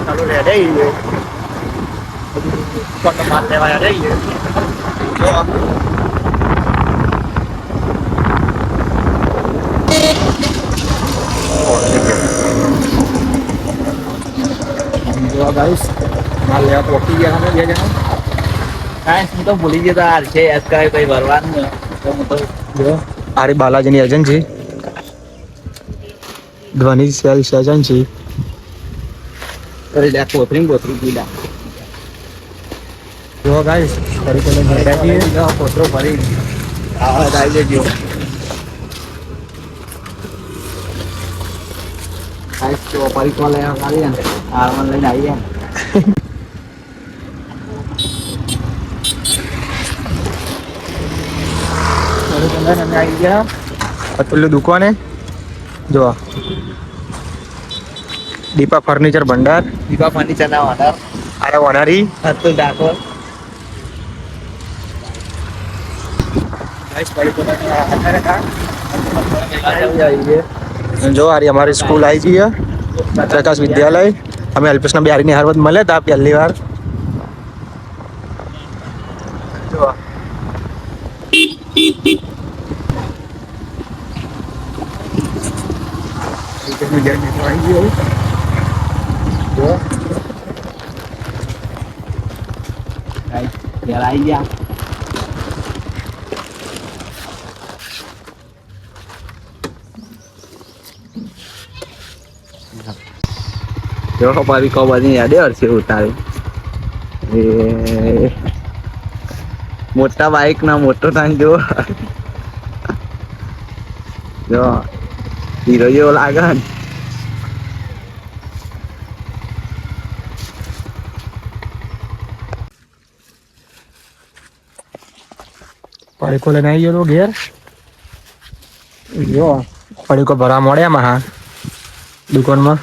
ચાલુ રહે માલ લેવા રહીએ ગાઈસ માલ લેવા પહોંચી ગયા અમે બે જણા કાંઈ હું તો ભૂલી ગયો યાર છે યાદ કરાય કઈ ભરવાનું જો આરી બાલાજીની એજન્સી ધ્વનિ સેલ્સ એજન્સી અરે લે કોથરી પીડા જો ગાઈસ ફરી પેલો મળ્યા છીએ કોથરો ફરી આવા આવી જજો ગાઈસ તો ફરી કોલ આવી ને આરમન લઈને આવીએ અમે આવી ગયા અતુલ્ય દુકાને જો દીપા ફર્નિચર ભંડાર દીપા ફર્નિચર ના ઓનર અરે ઓનરી અતુલ ડાકોર જો આરી અમારી સ્કૂલ આવી ગઈ પ્રકાશ વિદ્યાલય અમે અલ્પેશના બિહારીની હરવત મળ્યા હતા પહેલી વાર જો આવી ગયા જો પારી કબાની યાદે હરશે ઉતારે એ મોટા બાઈક ના મોટો ટાંગ જો જો હીરો જેવો લાગે ને પડીકો લઈને આવી ગયો ઘેર જો પડીકો ભરવા મળ્યા માં હા દુકાનમાં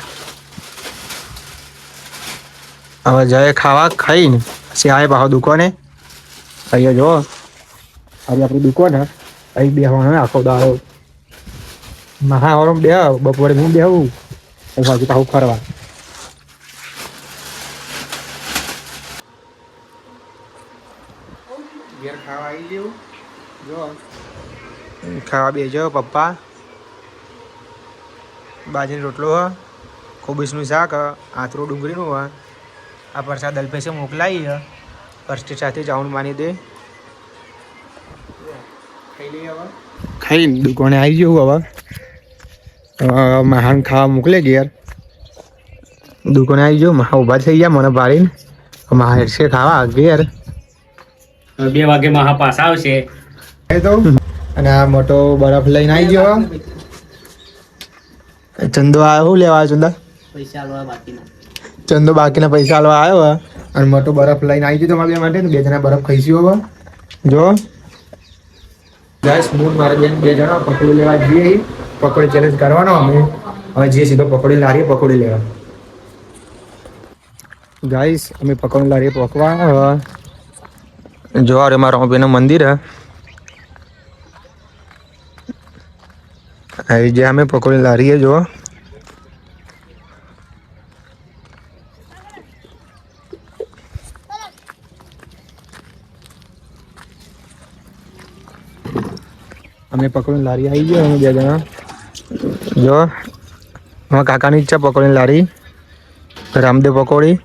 હવે જાય ખાવા ખાઈને પછી આવે પાછો દુકાને અહીંયા જો આજે આપણી દુકાન હે અહીં બેસવાનું આખો દાડો મહા હરમ બે બપોરે હું બેહું પાછું પાછું ફરવા ઘેર ખાવા આવી ગયું જો ખાવા બેજો પપ્પા બાજરીનો રોટલો હ કોબીસનું શાક આથરું ડુંગળીનું હ આ પ્રસાદ અલ્પેશે મોકલાવી હ ફર્સ્ટ સાથે જાઉન માની દે ખાઈ લઈએ હવે ખાઈને દુકાને આવી ગયું હવે મહાન ખાવા મોકલે ઘેર દુકાને આવી ગયો મહા ઉભા થઈ ગયા મને ભારીને મહા હેરશે ખાવા ઘેર 2 વાગે મહા પાસ આવશે તો અને આ મોટો બરફ લઈને આવી ગયો ચંદો આવ્યો શું લેવા ચંદા પૈસા આલવા બાકીના ચંદો બાકીના પૈસા આલવા આવ્યો અને મોટો બરફ લઈને આવી ગયો તમારા બે માટે બે જણા બરફ ખાઈશું હવે જો ગાઈસ હું મારા બેન બે જણા પકોડી લેવા જઈએ પકોડી ચેલેન્જ કરવાનો અમે હવે જઈએ સીધો પકોડી લારીએ પકોડી લેવા ગાઈસ અમે પકોડી લારીએ પકવા જો અરે મારા બેનું મંદિર હે આવી જે અમે પકોડી લારીએ જો અમે પકોડી લારી આવી ગયો અમે બે જણા જો અમારા કાકાની ઈચ્છા પકોડી લારી રામદેવ પકોડી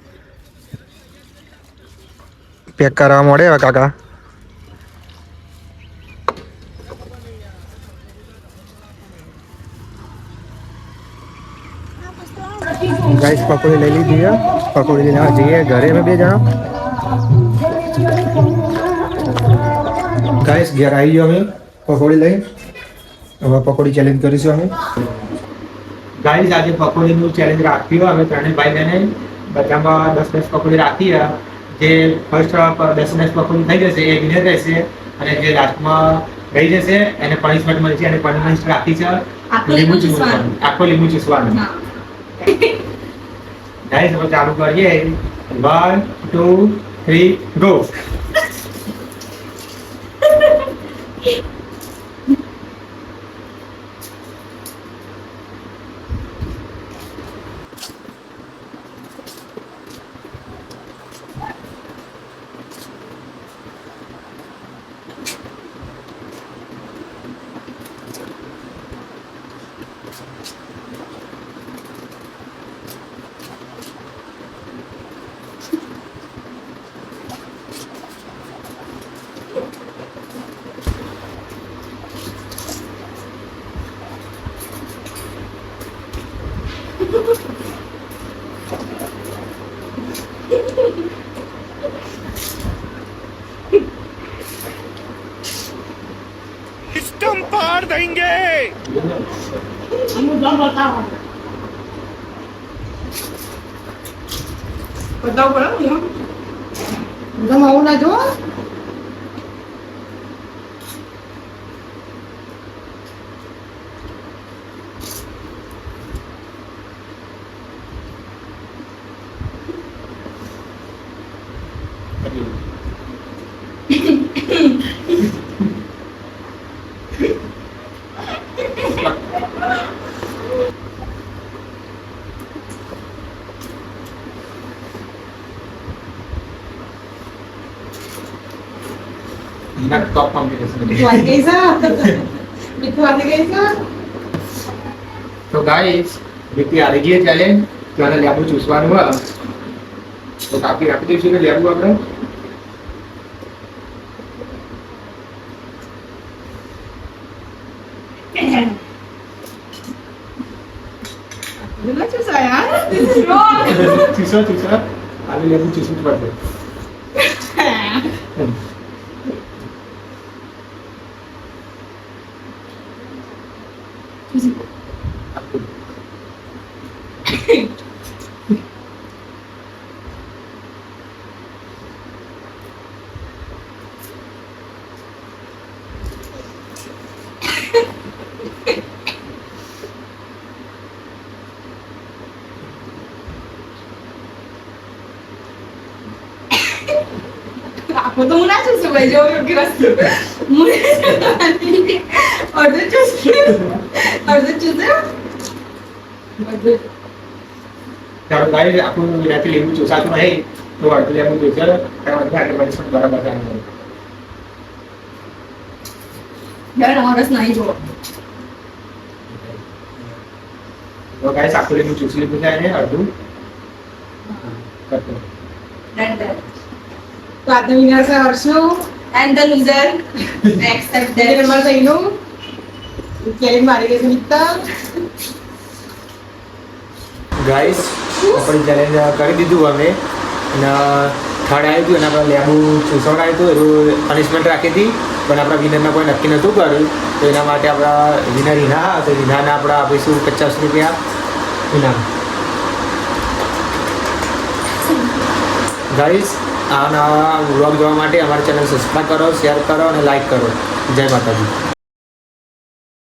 પેક કરવા મળે હવે કાકા ગાઈસ પકોડી લઈ લીધી પકોડી લેવા જઈએ ઘરે અમે બે જણા ગાઈસ ઘેર આવી ગયો અમે પકોડી લઈ હવે પકોડી ચેલેન્જ કરીશું અમે ગાઈસ આજે પકોડીનું ચેલેન્જ રાખ્યું અમે ત્રણે ભાઈ બહેને બધામાં 10-10 પકોડી રાખી જે ફર્સ્ટ 10-10 પકોડી થઈ જશે એ વિનર રહેશે અને જે લાસ્ટમાં રહી જશે એને પનિશમેન્ટ મળશે અને પનિશમેન્ટ રાખી છે લીંબુ ચૂસવાનું આખો લીંબુ ચૂસવાનું ગાઈસ હવે ચાલુ કરીએ 1 2 3 ગો सिस्टम पार देंगे। બતાવ પડે ને તમે આવું ના જો એના ટોપ કોમ્પિટિશન મીઠું આવી ગઈ છે મીઠું આવી ગઈ છે તો ગાઈસ વિકી હારી ગઈ ચેલેન્જ તો આને લેબુ ચૂસવાનું હોય તો કાપી રાખી દઈશું ને લેબુ આપણે Dila cu saya. This is wrong. ચૂસો ચૂસો આને લેબુ ચૂસવું જ પડશે Aku tuh mau nanya supaya jauh yang keras tuh. Mau order cus, order cus ya. Order. ચાલો ગાઈસ આપણું એનાથી લેબુ ચૂસાતું નહીં તો અડધું લેબુ ચૂસે કારણ કે આટલી પનિશમેન્ટ બરાબર થાય Jangan harus naik jauh. તો ગાઈસ આખું લેબુ ચૂસી લીધું છે એને અડધું કરતો Dan. તો આજનો વિનર છે Harshu and the loser accept that number થઈનું ચેલેન્જ મારી ગઈ છે મિત્તલ ગાઈસ આપણી ચેલેન્જ કરી દીધું અમે અને થર્ડ આવ્યું હતું અને આપણે લેબુ ચૂસવાનું આવ્યું હતું એવું પનિશમેન્ટ રાખી હતી પણ આપણા વિનરના કોઈ નક્કી નહોતું કર્યું તો એના માટે આપણા વિનર હિના તો હિનાને આપણે આપીશું 50 રૂપિયા ઇનામ ગાઈસ આના વ્લોગ જોવા માટે અમારી ચેનલ સબસ્ક્રાઈબ કરો શેર કરો અને લાઈક કરો જય માતાજી